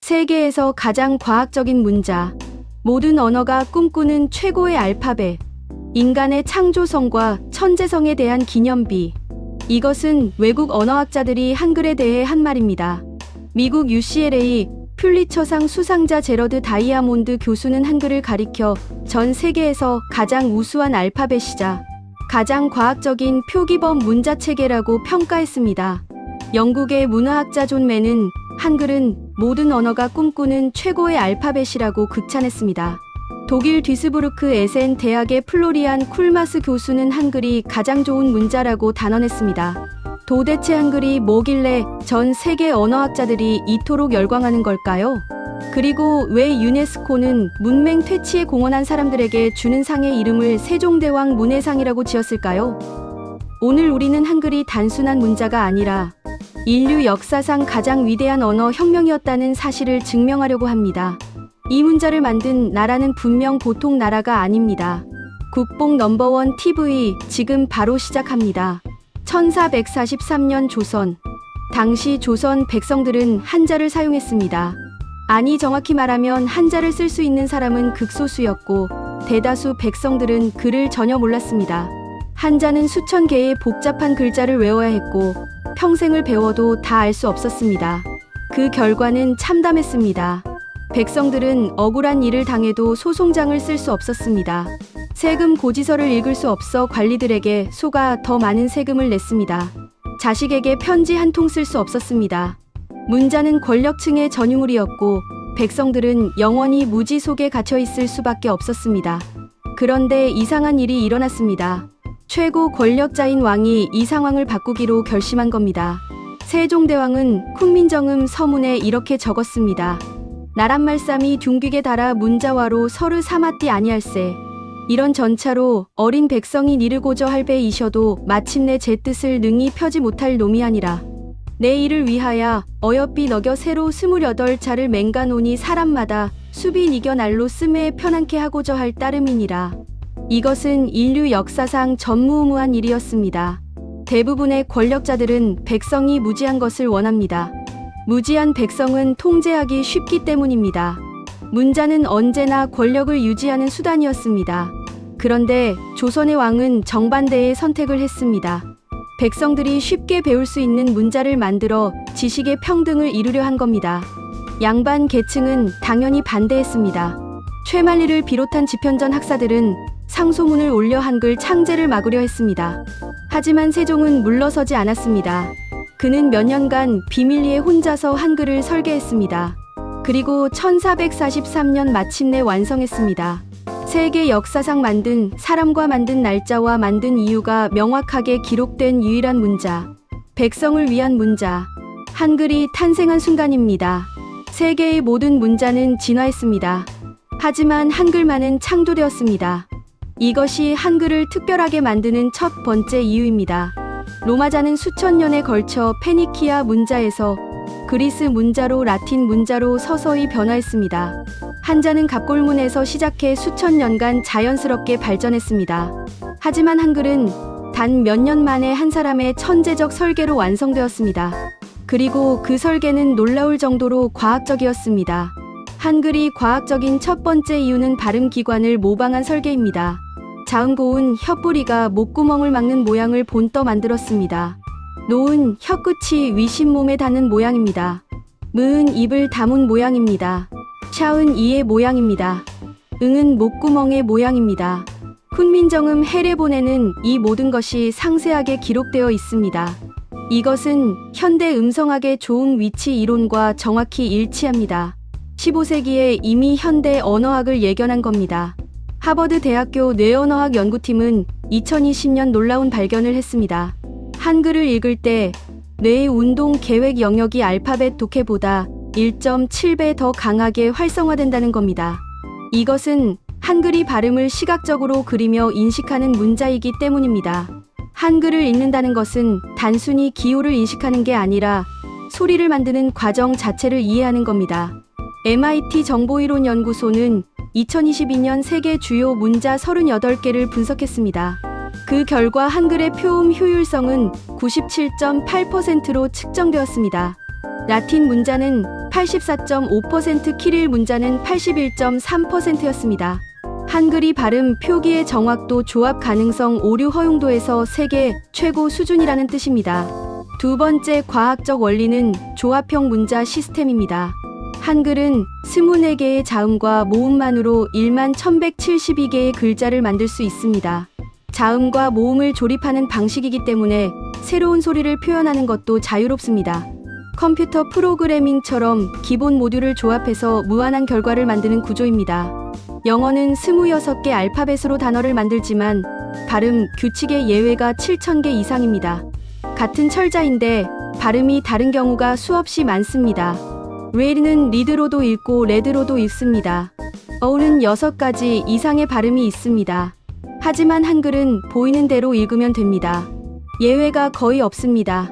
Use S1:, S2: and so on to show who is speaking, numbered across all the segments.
S1: 세계에서 가장 과학적인 문자. 모든 언어가 꿈꾸는 최고의 알파벳. 인간의 창조성과 천재성에 대한 기념비. 이것은 외국 언어학자들이 한글에 대해 한 말입니다. 미국 UCLA 퓰리처상 수상자 제러드 다이아몬드 교수는 한글을 가리켜 전 세계에서 가장 우수한 알파벳이자 가장 과학적인 표기법 문자체계라고 평가했습니다. 영국의 문화학자 존 맨은 한글은 모든 언어가 꿈꾸는 최고의 알파벳이라고 극찬했습니다. 독일 듀스부르크 에센 대학의 플로리안 쿨마스 교수는 한글이 가장 좋은 문자라고 단언했습니다. 도대체 한글이 뭐길래 전 세계 언어학자들이 이토록 열광하는 걸까요? 그리고 왜 유네스코는 문맹 퇴치에 공헌한 사람들에게 주는 상의 이름을 세종대왕 문해상이라고 지었을까요? 오늘 우리는 한글이 단순한 문자가 아니라 인류 역사상 가장 위대한 언어 혁명이었다는 사실을 증명하려고 합니다. 이 문자를 만든 나라는 분명 보통 나라가 아닙니다. 국뽕 넘버원 TV 지금 바로 시작합니다. 1443년 조선. 당시 조선 백성들은 한자를 사용했습니다. 아니 정확히 말하면 한자를 쓸 수 있는 사람은 극소수였고 대다수 백성들은 글을 전혀 몰랐습니다. 한자는 수천 개의 복잡한 글자를 외워야 했고 평생을 배워도 다 알 수 없었습니다. 그 결과는 참담했습니다. 백성들은 억울한 일을 당해도 소송장을 쓸 수 없었습니다. 세금 고지서를 읽을 수 없어 관리들에게 소가 더 많은 세금을 냈습니다. 자식에게 편지 한 통 쓸 수 없었습니다. 문자는 권력층의 전유물이었고 백성들은 영원히 무지 속에 갇혀 있을 수밖에 없었습니다. 그런데 이상한 일이 일어났습니다. 최고 권력자인 왕이 이 상황을 바꾸기로 결심한 겁니다. 세종대왕은 쿵민정음 서문에 이렇게 적었습니다. 나란말싸미 둥귀게 달아 문자와로 서르 사마띠 아니할세. 이런 전차로 어린 백성이 니르고저 할배이셔도 마침내 제 뜻을 능히 펴지 못할 놈이 아니라 내 일을 위하여 어여삐 너겨 새로 28차를 맹가노니 사람마다 수비 니겨 날로 쓰매에 편안케 하고저 할 따름이니라. 이것은 인류 역사상 전무후무한 일이었습니다. 대부분의 권력자들은 백성이 무지한 것을 원합니다. 무지한 백성은 통제하기 쉽기 때문입니다. 문자는 언제나 권력을 유지하는 수단이었습니다. 그런데 조선의 왕은 정반대의 선택을 했습니다. 백성들이 쉽게 배울 수 있는 문자를 만들어 지식의 평등을 이루려 한 겁니다. 양반 계층은 당연히 반대했습니다. 최만리를 비롯한 지편전 학사들은 상소문을 올려 한글 창제를 막으려 했습니다. 하지만 세종은 물러서지 않았습니다. 그는 몇 년간 비밀리에 혼자서 한글을 설계했습니다. 그리고 1443년 마침내 완성했습니다. 세계 역사상 만든 사람과 만든 날짜와 만든 이유가 명확하게 기록된 유일한 문자. 백성을 위한 문자. 한글이 탄생한 순간입니다. 세계의 모든 문자는 진화했습니다. 하지만 한글만은 창조되었습니다. 이것이 한글을 특별하게 만드는 첫 번째 이유입니다. 로마자는 수천 년에 걸쳐 페니키아 문자에서 그리스 문자로 라틴 문자로 서서히 변화했습니다. 한자는 갑골문에서 시작해 수천 년간 자연스럽게 발전했습니다. 하지만 한글은 단 몇 년 만에 한 사람의 천재적 설계로 완성되었습니다. 그리고 그 설계는 놀라울 정도로 과학적이었습니다. 한글이 과학적인 첫 번째 이유는 발음기관을 모방한 설계입니다. 자음고운 혀뿌리가 목구멍을 막는 모양을 본떠 만들었습니다. 노은 혀끝이 위신몸에 닿는 모양입니다. 무은 입을 다문 모양입니다. 샤은 이의 모양입니다. 응은 목구멍의 모양입니다. 훈민정음 해례본에는 이 모든 것이 상세하게 기록되어 있습니다. 이것은 현대 음성학의 좋은 위치 이론과 정확히 일치합니다. 15세기에 이미 현대 언어학을 예견한 겁니다. 하버드 대학교 뇌언어학 연구팀은 2020년 놀라운 발견을 했습니다. 한글을 읽을 때 뇌의 운동 계획 영역이 알파벳 독해보다 1.7배 더 강하게 활성화된다는 겁니다. 이것은 한글이 발음을 시각적으로 그리며 인식하는 문자이기 때문입니다. 한글을 읽는다는 것은 단순히 기호를 인식하는 게 아니라 소리를 만드는 과정 자체를 이해하는 겁니다. MIT 정보이론연구소는 2022년 세계 주요 문자 38개를 분석했습니다. 그 결과 한글의 표음 효율성은 97.8%로 측정되었습니다. 라틴 문자는 84.5%, 키릴 문자는 81.3%였습니다. 한글이 발음, 표기의 정확도, 조합 가능성, 오류 허용도에서 세계 최고 수준이라는 뜻입니다. 두 번째 과학적 원리는 조합형 문자 시스템입니다. 한글은 24개의 자음과 모음만으로 11,172개의 글자를 만들 수 있습니다. 자음과 모음을 조립하는 방식이기 때문에 새로운 소리를 표현하는 것도 자유롭습니다. 컴퓨터 프로그래밍처럼 기본 모듈을 조합해서 무한한 결과를 만드는 구조입니다. 영어는 26개 알파벳으로 단어를 만들지만 발음, 규칙의 예외가 7,000개 이상입니다. 같은 철자인데 발음이 다른 경우가 수없이 많습니다. 레드는 리드로도 읽고 레드로도 읽습니다. 어우는 6가지 이상의 발음이 있습니다. 하지만 한글은 보이는 대로 읽으면 됩니다. 예외가 거의 없습니다.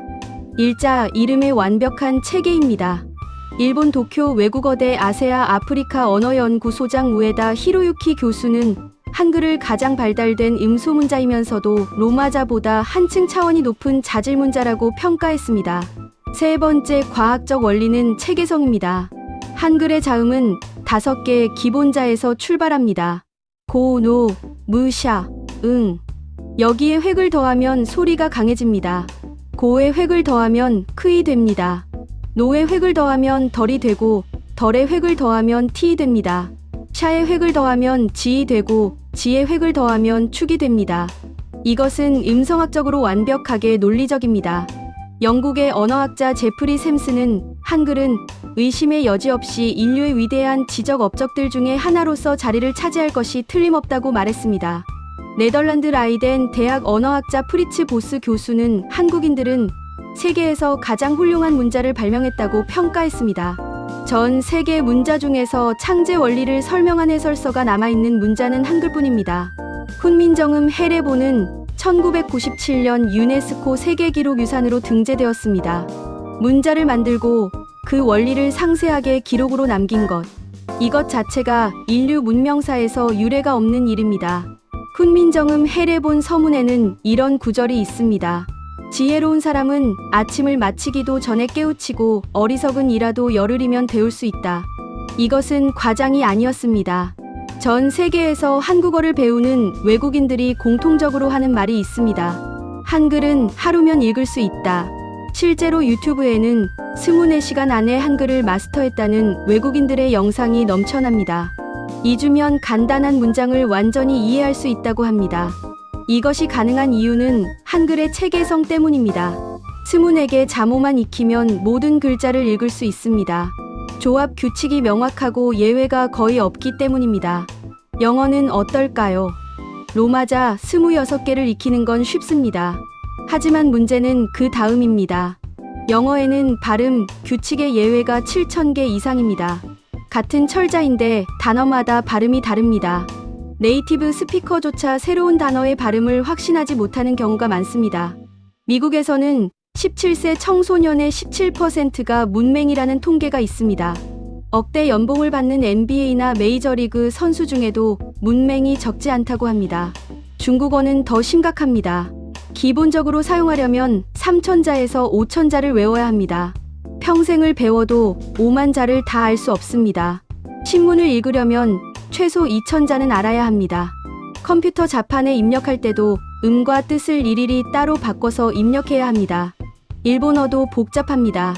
S1: 일자, 이름의 완벽한 체계입니다. 일본 도쿄 외국어대 아세아 아프리카 언어연구소장 우에다 히로유키 교수는 한글을 가장 발달된 음소문자이면서도 로마자보다 한층 차원이 높은 자질문자라고 평가했습니다. 세 번째 과학적 원리는 체계성입니다. 한글의 자음은 5개의 기본자에서 출발합니다. 고, 노, 무, 샤, 응. 여기에 획을 더하면 소리가 강해집니다. 고에 획을 더하면 크이 됩니다. 노에 획을 더하면 덜이 되고 덜에 획을 더하면 티 됩니다. 샤에 획을 더하면 지이 되고 지에 획을 더하면 축이 됩니다. 이것은 음성학적으로 완벽하게 논리적입니다. 영국의 언어학자 제프리 샘스는 한글은 의심의 여지 없이 인류의 위대한 지적 업적들 중에 하나로서 자리를 차지할 것이 틀림없다고 말했습니다. 네덜란드 라이덴 대학 언어학자 프리츠 보스 교수는 한국인들은 세계에서 가장 훌륭한 문자를 발명했다고 평가했습니다. 전 세계 문자 중에서 창제 원리를 설명한 해설서가 남아있는 문자는 한글뿐입니다. 훈민정음 해례보는 1997년 유네스코 세계기록유산으로 등재되었습니다. 문자를 만들고 그 원리를 상세하게 기록으로 남긴 것. 이것 자체가 인류 문명사에서 유례가 없는 일입니다. 훈민정음 해례본 서문에는 이런 구절이 있습니다. 지혜로운 사람은 아침을 마치기도 전에 깨우치고 어리석은 이라도 열흘이면 배울 수 있다. 이것은 과장이 아니었습니다. 전 세계에서 한국어를 배우는 외국인들이 공통적으로 하는 말이 있습니다. 한글은 하루면 읽을 수 있다. 실제로 유튜브에는 24시간 안에 한글을 마스터했다는 외국인들의 영상이 넘쳐납니다. 2주면 간단한 문장을 완전히 이해할 수 있다고 합니다. 이것이 가능한 이유는 한글의 체계성 때문입니다. 24개 자모만 익히면 모든 글자를 읽을 수 있습니다. 조합 규칙이 명확하고 예외가 거의 없기 때문입니다. 영어는 어떨까요? 로마자 26개를 익히는 건 쉽습니다. 하지만 문제는 그 다음입니다. 영어에는 발음, 규칙의 예외가 7,000개 이상입니다. 같은 철자인데 단어마다 발음이 다릅니다. 네이티브 스피커조차 새로운 단어의 발음을 확신하지 못하는 경우가 많습니다. 미국에서는 17세 청소년의 17%가 문맹이라는 통계가 있습니다. 억대 연봉을 받는 NBA나 메이저리그 선수 중에도 문맹이 적지 않다고 합니다. 중국어는 더 심각합니다. 기본적으로 사용하려면 3,000자에서 5,000자를 외워야 합니다. 평생을 배워도 5만 자를 다 알 수 없습니다. 신문을 읽으려면 최소 2,000자는 알아야 합니다. 컴퓨터 자판에 입력할 때도 음과 뜻을 일일이 따로 바꿔서 입력해야 합니다. 일본어도 복잡합니다.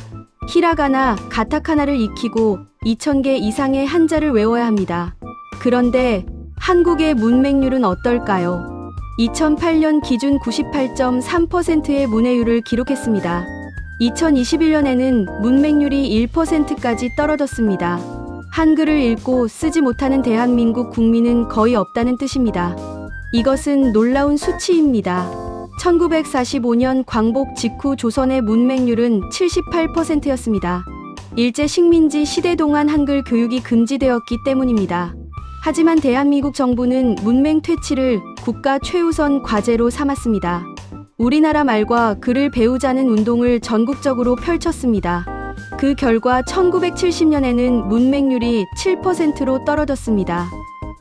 S1: 히라가나, 가타카나를 익히고 2,000개 이상의 한자를 외워야 합니다. 그런데 한국의 문맹률은 어떨까요? 2008년 기준 98.3%의 문해율을 기록했습니다. 2021년에는 문맹률이 1%까지 떨어졌습니다. 한글을 읽고 쓰지 못하는 대한민국 국민은 거의 없다는 뜻입니다. 이것은 놀라운 수치입니다. 1945년 광복 직후 조선의 문맹률은 78%였습니다. 일제 식민지 시대 동안 한글 교육이 금지되었기 때문입니다. 하지만 대한민국 정부는 문맹 퇴치를 국가 최우선 과제로 삼았습니다. 우리나라 말과 글을 배우자는 운동을 전국적으로 펼쳤습니다. 그 결과 1970년에는 문맹률이 7%로 떨어졌습니다.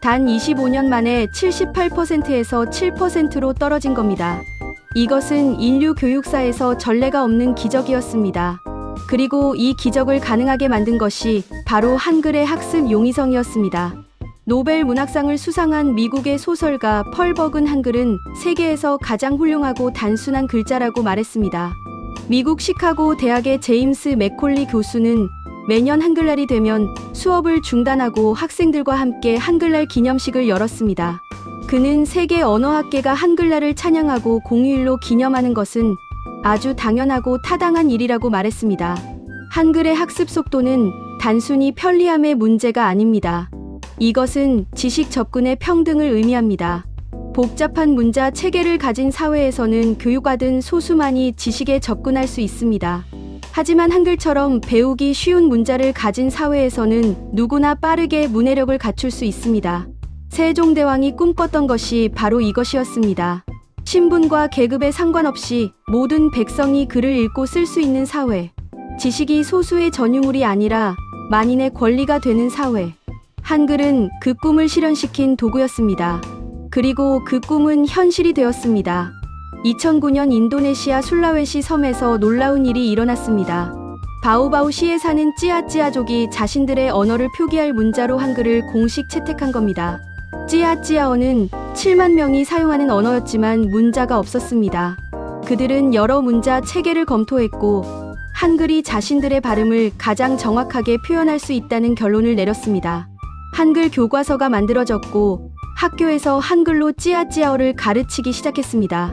S1: 단 25년 만에 78%에서 7%로 떨어진 겁니다. 이것은 인류 교육사에서 전례가 없는 기적이었습니다. 그리고 이 기적을 가능하게 만든 것이 바로 한글의 학습 용이성이었습니다. 노벨 문학상을 수상한 미국의 소설가 펄 버근 한글은 세계에서 가장 훌륭하고 단순한 글자라고 말했습니다. 미국 시카고 대학의 제임스 맥콜리 교수는 매년 한글날이 되면 수업을 중단하고 학생들과 함께 한글날 기념식을 열었습니다. 그는 세계 언어학계가 한글날을 찬양하고 공휴일로 기념하는 것은 아주 당연하고 타당한 일이라고 말했습니다. 한글의 학습 속도는 단순히 편리함의 문제가 아닙니다. 이것은 지식 접근의 평등을 의미합니다. 복잡한 문자 체계를 가진 사회에서는 교육받은 소수만이 지식에 접근할 수 있습니다. 하지만 한글처럼 배우기 쉬운 문자를 가진 사회에서는 누구나 빠르게 문해력을 갖출 수 있습니다. 세종대왕이 꿈꿨던 것이 바로 이것이었습니다. 신분과 계급에 상관없이 모든 백성이 글을 읽고 쓸 수 있는 사회. 지식이 소수의 전유물이 아니라 만인의 권리가 되는 사회. 한글은 그 꿈을 실현시킨 도구였습니다. 그리고 그 꿈은 현실이 되었습니다. 2009년 인도네시아 술라웨시 섬에서 놀라운 일이 일어났습니다. 바오바오 시에 사는 찌아찌아족이 자신들의 언어를 표기할 문자로 한글을 공식 채택한 겁니다. 찌아찌아어는 7만 명이 사용하는 언어였지만 문자가 없었습니다. 그들은 여러 문자 체계를 검토했고 한글이 자신들의 발음을 가장 정확하게 표현할 수 있다는 결론을 내렸습니다. 한글 교과서가 만들어졌고 학교에서 한글로 찌아찌아어를 가르치기 시작했습니다.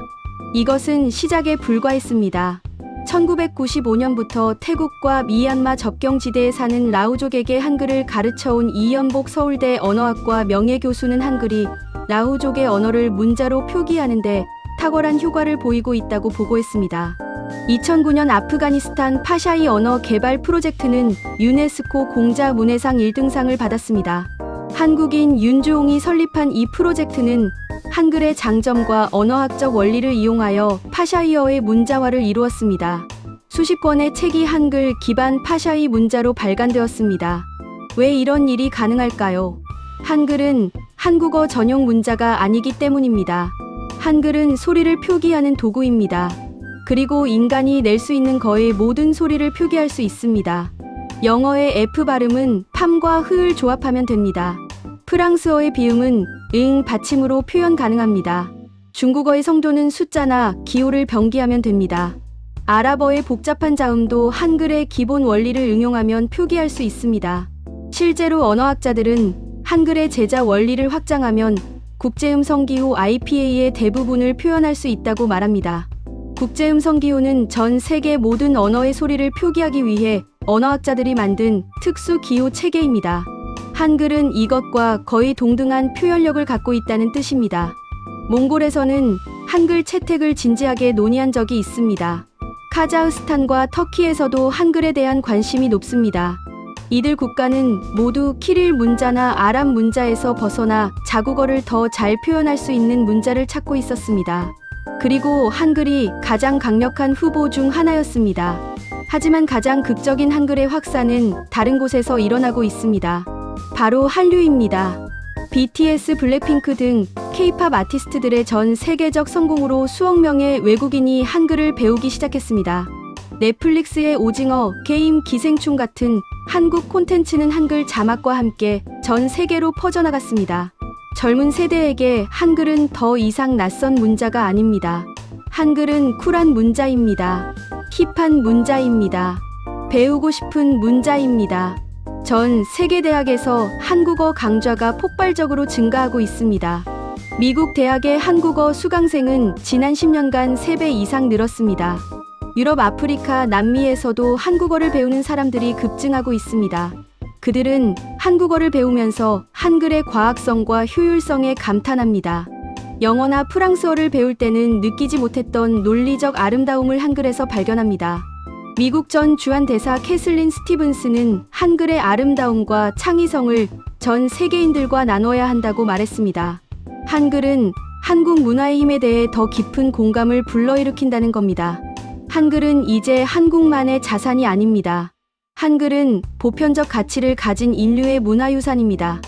S1: 이것은 시작에 불과했습니다. 1995년부터 태국과 미얀마 접경지대에 사는 라우족에게 한글을 가르쳐온 이연복 서울대 언어학과 명예교수는 한글이 라우족의 언어를 문자로 표기하는데 탁월한 효과를 보이고 있다고 보고했습니다. 2009년 아프가니스탄 파샤이 언어 개발 프로젝트는 유네스코 공자 문해상 1등상을 받았습니다. 한국인 윤주홍이 설립한 이 프로젝트는 한글의 장점과 언어학적 원리를 이용하여 파샤이어의 문자화를 이루었습니다. 수십 권의 책이 한글 기반 파샤이 문자로 발간되었습니다. 왜 이런 일이 가능할까요? 한글은 한국어 전용 문자가 아니기 때문입니다. 한글은 소리를 표기하는 도구입니다. 그리고 인간이 낼 수 있는 거의 모든 소리를 표기할 수 있습니다. 영어의 F 발음은 팜과 흐을 조합하면 됩니다. 프랑스어의 비음은 응 받침으로 표현 가능합니다. 중국어의 성조는 숫자나 기호를 병기하면 됩니다. 아랍어의 복잡한 자음도 한글의 기본 원리를 응용하면 표기할 수 있습니다. 실제로 언어학자들은 한글의 제자 원리를 확장하면 국제음성기호 IPA의 대부분을 표현할 수 있다고 말합니다. 국제음성기호는 전 세계 모든 언어의 소리를 표기하기 위해 언어학자들이 만든 특수 기호 체계입니다. 한글은 이것과 거의 동등한 표현력을 갖고 있다는 뜻입니다. 몽골에서는 한글 채택을 진지하게 논의한 적이 있습니다. 카자흐스탄과 터키에서도 한글에 대한 관심이 높습니다. 이들 국가는 모두 키릴 문자나 아랍 문자에서 벗어나 자국어를 더 잘 표현할 수 있는 문자를 찾고 있었습니다. 그리고 한글이 가장 강력한 후보 중 하나였습니다. 하지만 가장 극적인 한글의 확산은 다른 곳에서 일어나고 있습니다. 바로 한류입니다. BTS, 블랙핑크 등 K-팝 아티스트들의 전 세계적 성공으로 수억 명의 외국인이 한글을 배우기 시작했습니다. 넷플릭스의 오징어, 게임, 기생충 같은 한국 콘텐츠는 한글 자막과 함께 전 세계로 퍼져나갔습니다. 젊은 세대에게 한글은 더 이상 낯선 문자가 아닙니다. 한글은 쿨한 문자입니다. 힙한 문자입니다. 배우고 싶은 문자입니다. 전 세계 대학에서 한국어 강좌가 폭발적으로 증가하고 있습니다. 미국 대학의 한국어 수강생은 지난 10년간 3배 이상 늘었습니다. 유럽, 아프리카, 남미에서도 한국어를 배우는 사람들이 급증하고 있습니다. 그들은 한국어를 배우면서 한글의 과학성과 효율성에 감탄합니다. 영어나 프랑스어를 배울 때는 느끼지 못했던 논리적 아름다움을 한글에서 발견합니다. 미국 전 주한 대사 캐슬린 스티븐스는 한글의 아름다움과 창의성을 전 세계인들과 나눠야 한다고 말했습니다. 한글은 한국 문화의 힘에 대해 더 깊은 공감을 불러일으킨다는 겁니다. 한글은 이제 한국만의 자산이 아닙니다. 한글은 보편적 가치를 가진 인류의 문화유산입니다.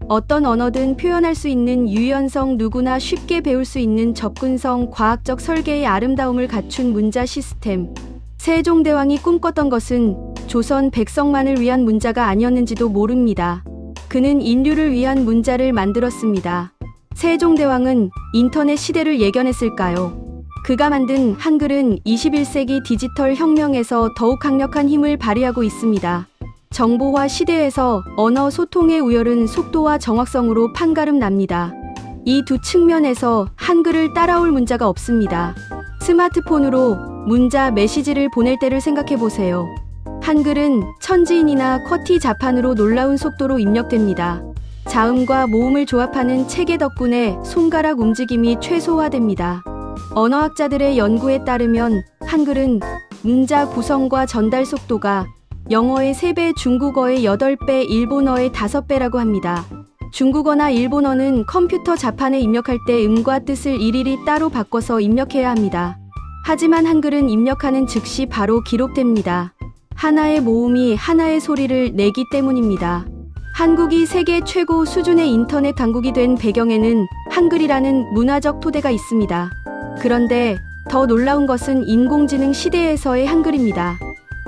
S1: 어떤 언어든 표현할 수 있는 유연성, 누구나 쉽게 배울 수 있는 접근성, 과학적 설계의 아름다움을 갖춘 문자 시스템. 세종대왕이 꿈꿨던 것은 조선 백성만을 위한 문자가 아니었는지도 모릅니다. 그는 인류를 위한 문자를 만들었습니다. 세종대왕은 인터넷 시대를 예견했을까요? 그가 만든 한글은 21세기 디지털 혁명에서 더욱 강력한 힘을 발휘하고 있습니다. 정보화 시대에서 언어 소통의 우열은 속도와 정확성으로 판가름 납니다. 이 두 측면에서 한글을 따라올 문자가 없습니다. 스마트폰으로 문자 메시지를 보낼 때를 생각해 보세요. 한글은 천지인이나 쿼티 자판으로 놀라운 속도로 입력됩니다. 자음과 모음을 조합하는 체계 덕분에 손가락 움직임이 최소화됩니다. 언어학자들의 연구에 따르면 한글은 문자 구성과 전달 속도가 영어의 3배, 중국어의 8배, 일본어의 5배라고 합니다. 중국어나 일본어는 컴퓨터 자판에 입력할 때 음과 뜻을 일일이 따로 바꿔서 입력해야 합니다. 하지만 한글은 입력하는 즉시 바로 기록됩니다. 하나의 모음이 하나의 소리를 내기 때문입니다. 한국이 세계 최고 수준의 인터넷 강국이 된 배경에는 한글이라는 문화적 토대가 있습니다. 그런데 더 놀라운 것은 인공지능 시대에서의 한글입니다.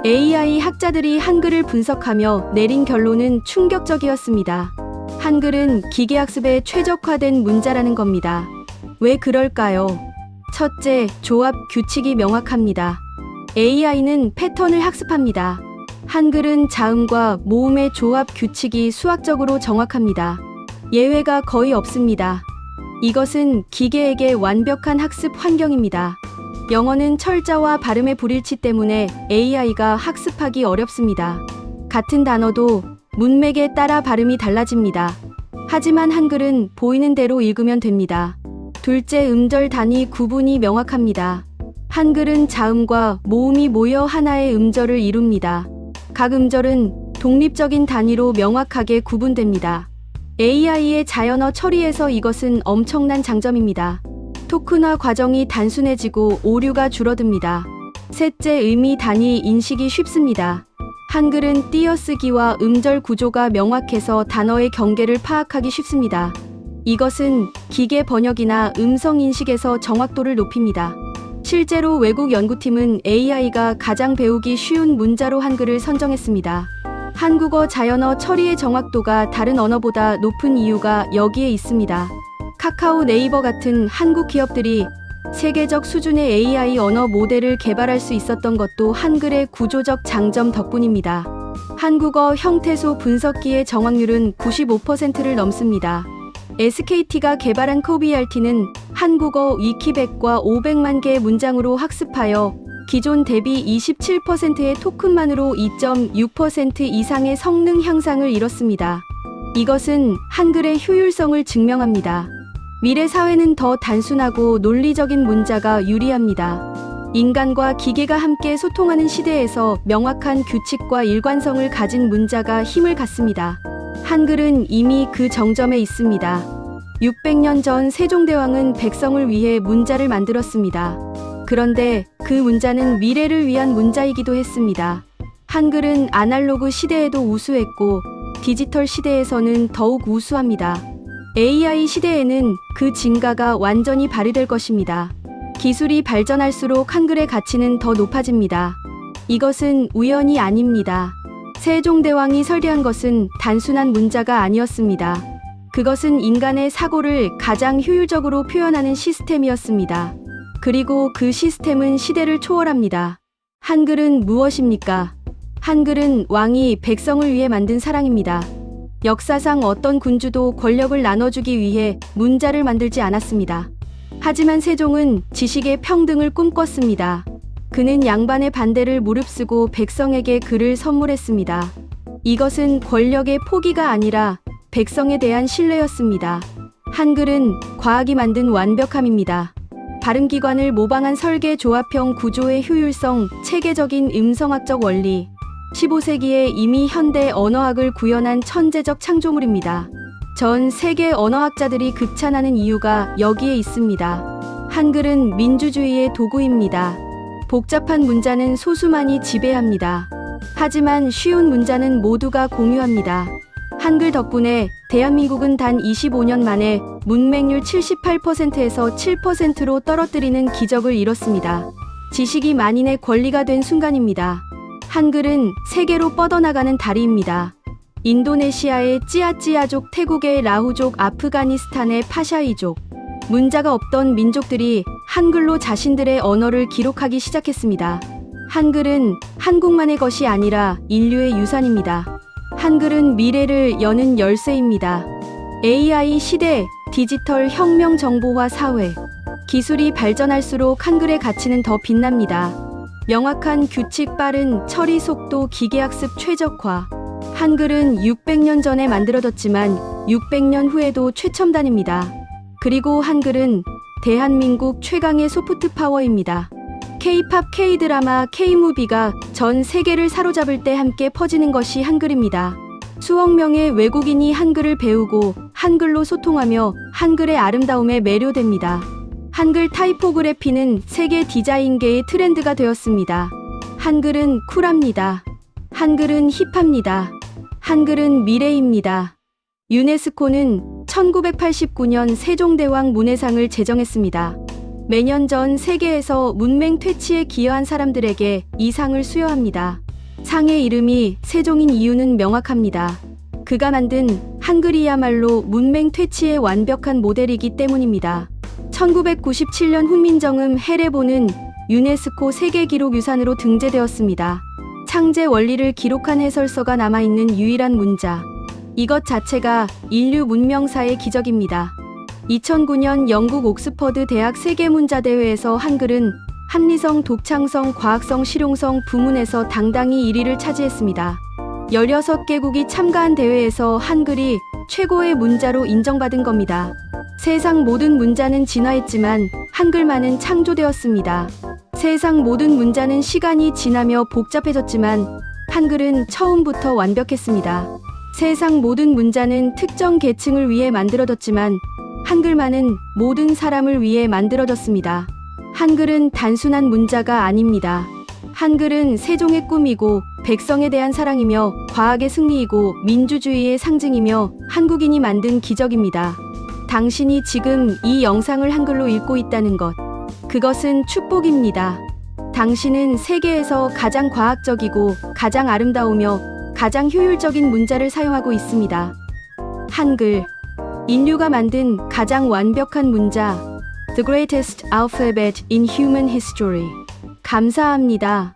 S1: AI 학자들이 한글을 분석하며 내린 결론은 충격적이었습니다. 한글은 기계학습에 최적화된 문자라는 겁니다. 왜 그럴까요? 첫째, 조합 규칙이 명확합니다. AI는 패턴을 학습합니다. 한글은 자음과 모음의 조합 규칙이 수학적으로 정확합니다. 예외가 거의 없습니다. 이것은 기계에게 완벽한 학습 환경입니다. 영어는 철자와 발음의 불일치 때문에 AI가 학습하기 어렵습니다. 같은 단어도 문맥에 따라 발음이 달라집니다. 하지만 한글은 보이는 대로 읽으면 됩니다. 둘째, 음절 단위 구분이 명확합니다. 한글은 자음과 모음이 모여 하나의 음절을 이룹니다. 각 음절은 독립적인 단위로 명확하게 구분됩니다. AI의 자연어 처리에서 이것은 엄청난 장점입니다. 토큰화 과정이 단순해지고 오류가 줄어듭니다. 셋째, 의미 단위 인식이 쉽습니다. 한글은 띄어쓰기와 음절 구조가 명확해서 단어의 경계를 파악하기 쉽습니다. 이것은 기계 번역이나 음성 인식에서 정확도를 높입니다. 실제로 외국 연구팀은 AI가 가장 배우기 쉬운 문자로 한글을 선정했습니다. 한국어 자연어 처리의 정확도가 다른 언어보다 높은 이유가 여기에 있습니다. 카카오, 네이버 같은 한국 기업들이 세계적 수준의 AI 언어 모델을 개발할 수 있었던 것도 한글의 구조적 장점 덕분입니다. 한국어 형태소 분석기의 정확률은 95%를 넘습니다. SKT가 개발한 코비알티는 한국어 위키백과 500만 개의 문장으로 학습하여 기존 대비 27%의 토큰만으로 2.6% 이상의 성능 향상을 이뤘습니다. 이것은 한글의 효율성을 증명합니다. 미래 사회는 더 단순하고 논리적인 문자가 유리합니다. 인간과 기계가 함께 소통하는 시대에서 명확한 규칙과 일관성을 가진 문자가 힘을 갖습니다. 한글은 이미 그 정점에 있습니다. 600년 전 세종대왕은 백성을 위해 문자를 만들었습니다. 그런데 그 문자는 미래를 위한 문자이기도 했습니다. 한글은 아날로그 시대에도 우수했고 디지털 시대에서는 더욱 우수합니다. AI 시대에는 그 진가가 완전히 발휘될 것입니다. 기술이 발전할수록 한글의 가치는 더 높아집니다. 이것은 우연이 아닙니다. 세종대왕이 설계한 것은 단순한 문자가 아니었습니다. 그것은 인간의 사고를 가장 효율적으로 표현하는 시스템이었습니다. 그리고 그 시스템은 시대를 초월합니다. 한글은 무엇입니까? 한글은 왕이 백성을 위해 만든 사랑입니다. 역사상 어떤 군주도 권력을 나눠주기 위해 문자를 만들지 않았습니다. 하지만 세종은 지식의 평등을 꿈꿨습니다. 그는 양반의 반대를 무릅쓰고 백성에게 글을 선물했습니다. 이것은 권력의 포기가 아니라 백성에 대한 신뢰였습니다. 한글은 과학이 만든 완벽함입니다. 발음기관을 모방한 설계 조합형 구조의 효율성, 체계적인 음성학적 원리, 15세기에 이미 현대 언어학을 구현한 천재적 창조물입니다. 전 세계 언어학자들이 극찬하는 이유가 여기에 있습니다. 한글은 민주주의의 도구입니다. 복잡한 문자는 소수만이 지배합니다. 하지만 쉬운 문자는 모두가 공유합니다. 한글 덕분에 대한민국은 단 25년 만에 문맹률 78%에서 7%로 떨어뜨리는 기적을 이뤘습니다. 지식이 만인의 권리가 된 순간입니다. 한글은 세계로 뻗어나가는 다리입니다. 인도네시아의 찌아찌아족, 태국의 라후족, 아프가니스탄의 파샤이족, 문자가 없던 민족들이 한글로 자신들의 언어를 기록하기 시작했습니다. 한글은 한국만의 것이 아니라 인류의 유산입니다. 한글은 미래를 여는 열쇠입니다. AI 시대, 디지털 혁명, 정보화 사회, 기술이 발전할수록 한글의 가치는 더 빛납니다. 명확한 규칙, 빠른 처리 속도, 기계학습 최적화. 한글은 600년 전에 만들어졌지만 600년 후에도 최첨단입니다. 그리고 한글은 대한민국 최강의 소프트 파워입니다. K-팝, K-드라마, K-무비가 전 세계를 사로잡을 때 함께 퍼지는 것이 한글입니다. 수억 명의 외국인이 한글을 배우고 한글로 소통하며 한글의 아름다움에 매료됩니다. 한글 타이포그래피는 세계 디자인계의 트렌드가 되었습니다. 한글은 쿨합니다. 한글은 힙합니다. 한글은 미래입니다. 유네스코는 1989년 세종대왕 문해상을 제정했습니다. 매년 전 세계에서 문맹 퇴치에 기여한 사람들에게 이 상을 수여합니다. 상의 이름이 세종인 이유는 명확합니다. 그가 만든 한글이야말로 문맹 퇴치의 완벽한 모델이기 때문입니다. 1997년 훈민정음 해례보는 유네스코 세계기록유산으로 등재되었습니다. 창제 원리를 기록한 해설서가 남아있는 유일한 문자. 이것 자체가 인류 문명사의 기적입니다. 2009년 영국 옥스퍼드 대학 세계문자대회에서 한글은 합리성, 독창성, 과학성, 실용성 부문에서 당당히 1위를 차지했습니다. 16개국이 참가한 대회에서 한글이 최고의 문자로 인정받은 겁니다. 세상 모든 문자는 진화했지만 한글만은 창조되었습니다. 세상 모든 문자는 시간이 지나며 복잡해졌지만 한글은 처음부터 완벽했습니다. 세상 모든 문자는 특정 계층을 위해 만들어졌지만 한글만은 모든 사람을 위해 만들어졌습니다. 한글은 단순한 문자가 아닙니다. 한글은 세종의 꿈이고 백성에 대한 사랑이며 과학의 승리이고 민주주의의 상징이며 한국인이 만든 기적입니다. 당신이 지금 이 영상을 한글로 읽고 있다는 것, 그것은 축복입니다. 당신은 세계에서 가장 과학적이고 가장 아름다우며 가장 효율적인 문자를 사용하고 있습니다. 한글, 인류가 만든 가장 완벽한 문자, The greatest alphabet in human history. 감사합니다.